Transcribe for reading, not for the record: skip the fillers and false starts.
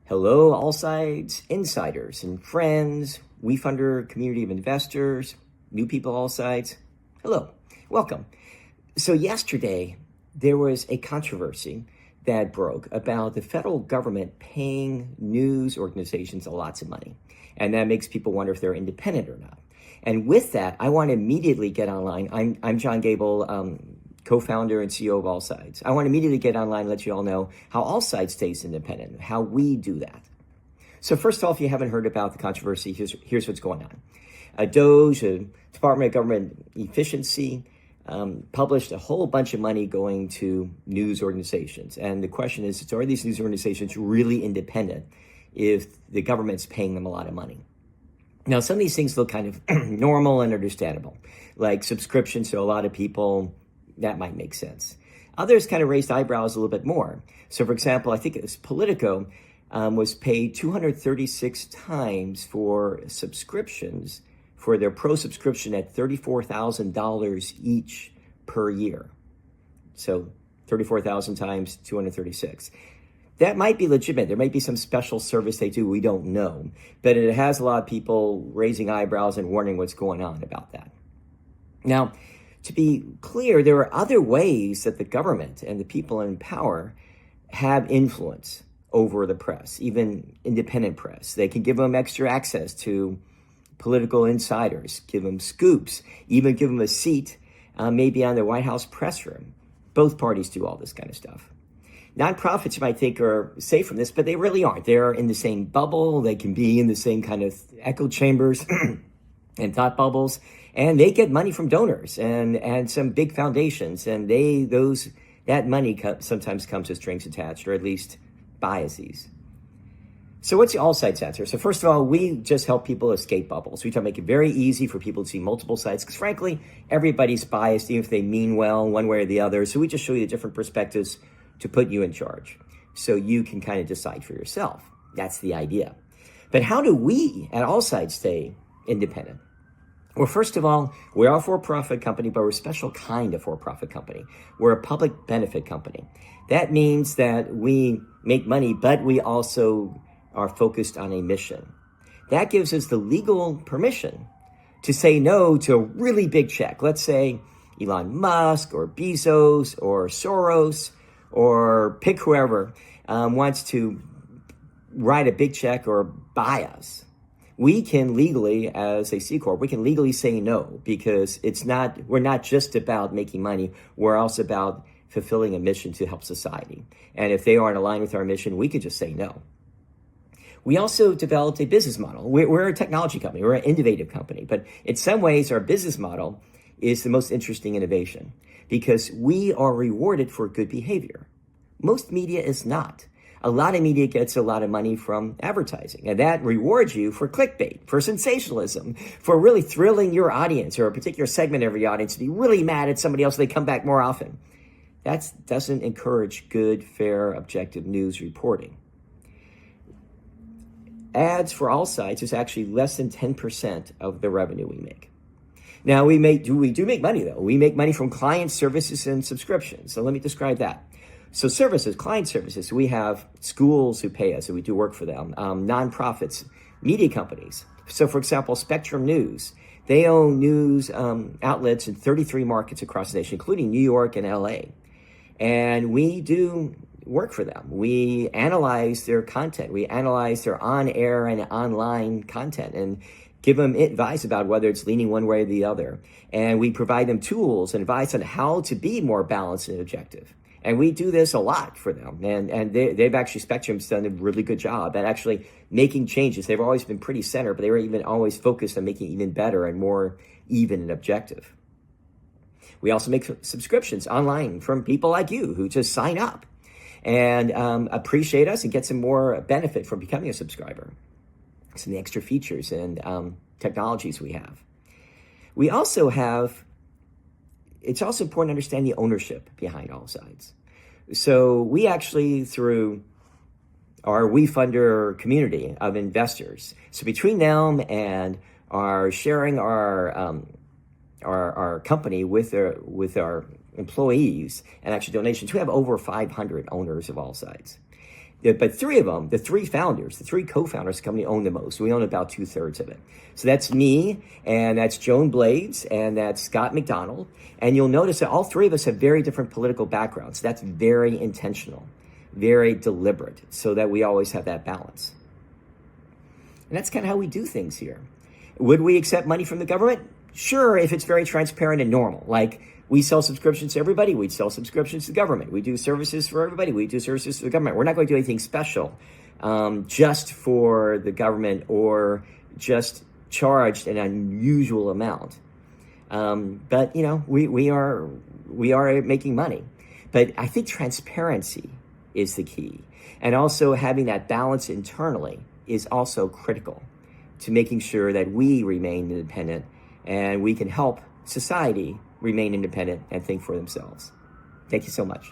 Hello, AllSides insiders and friends, WeFunder community of investors, new people AllSides. Hello, welcome. So yesterday, there was a controversy that broke about the federal government paying news organizations lots of money. And that makes people wonder if they're independent or not. And with that, I want to immediately get online. I'm John Gable, co-founder and CEO of AllSides. I want to immediately get online and let you all know how AllSides stays independent, how we do that. So first of all, if you haven't heard about the controversy, here's what's going on. DOGE, Department of Government Efficiency, published a whole bunch of money going to news organizations. And the question is, are these news organizations really independent if the government's paying them a lot of money? Now, some of these things look kind of normal and understandable, like subscriptions to a lot of people. That might make sense. Others kind of raised eyebrows a little bit more. So, for example, I think it was Politico was paid 236 times for subscriptions for their pro subscription at $34,000 each per year. So 34,000 times 236. That might be legitimate. There might be some special service they do. We don't know. But it has a lot of people raising eyebrows and wondering what's going on about that. Now, to be clear, there are other ways that the government and the people in power have influence over the press, even independent press. They can give them extra access to political insiders, give them scoops, even give them a seat maybe on the White House press room. Both parties do all this kind of stuff. Nonprofits, you might think, are safe from this, but they really aren't. They're in the same bubble. They can be in the same kind of echo chambers and thought bubbles. And they get money from donors and some big foundations, and that money sometimes comes with strings attached, or at least biases. So what's the AllSides answer? So first of all, we just help people escape bubbles. We try to make it very easy for people to see multiple sides, because frankly, everybody's biased, even if they mean well one way or the other. So we just show you the different perspectives to put you in charge, so you can kind of decide for yourself. That's the idea. But how do we at AllSides stay independent? Well, first of all, we are a for-profit company, but we're a special kind of for-profit company. We're a public benefit company. That means that we make money, but we also are focused on a mission. That gives us the legal permission to say no to a really big check. Let's say Elon Musk or Bezos or Soros or pick whoever wants to write a big check or buy us. We can legally, as a C Corp, we can legally say no, because we're not just about making money. We're also about fulfilling a mission to help society. And if they aren't aligned with our mission, we could just say no. We also developed a business model. We're a technology company. We're an innovative company. But in some ways, our business model is the most interesting innovation, because we are rewarded for good behavior. Most media is not. A lot of media gets a lot of money from advertising, and that rewards you for clickbait, for sensationalism, for really thrilling your audience or a particular segment of your audience to be really mad at somebody else so they come back more often. That doesn't encourage good, fair, objective news reporting. Ads for AllSides is actually less than 10% of the revenue we make. Now, we do make money, though. We make money from client services and subscriptions. So let me describe that. So services, client services, we have schools who pay us, and we do work for them, nonprofits, media companies. So for example, Spectrum News, they own news outlets in 33 markets across the nation, including New York and LA. And we do work for them. We analyze their content. We analyze their on-air and online content and give them advice about whether it's leaning one way or the other. And we provide them tools and advice on how to be more balanced and objective. And we do this a lot for them. And they've actually, Spectrum's done a really good job at actually making changes. They've always been pretty center, but they were even always focused on making it even better and more even and objective. We also make subscriptions online from people like you who just sign up and appreciate us and get some more benefit from becoming a subscriber. Some of the extra features and technologies we have. We also have, it's also important to understand the ownership behind AllSides. So we actually, through our WeFunder community of investors, so between them and our sharing our company with our employees and actually donations, we have over 500 owners of AllSides. But three of them, the three founders, the three co-founders of the company own the most. We own about 2/3 of it. So that's me, and that's Joan Blades, and that's Scott McDonald. And you'll notice that all three of us have very different political backgrounds. That's very intentional, very deliberate, so that we always have that balance. And that's kind of how we do things here. Would we accept money from the government? Sure, if it's very transparent and normal. Like, we sell subscriptions to everybody, we'd sell subscriptions to the government. We do services for everybody, we do services to the government. We're not going to do anything special just for the government or just charged an unusual amount. But, you know, we are making money. But I think transparency is the key. And also having that balance internally is also critical to making sure that we remain independent and we can help society remain independent and think for themselves. Thank you so much.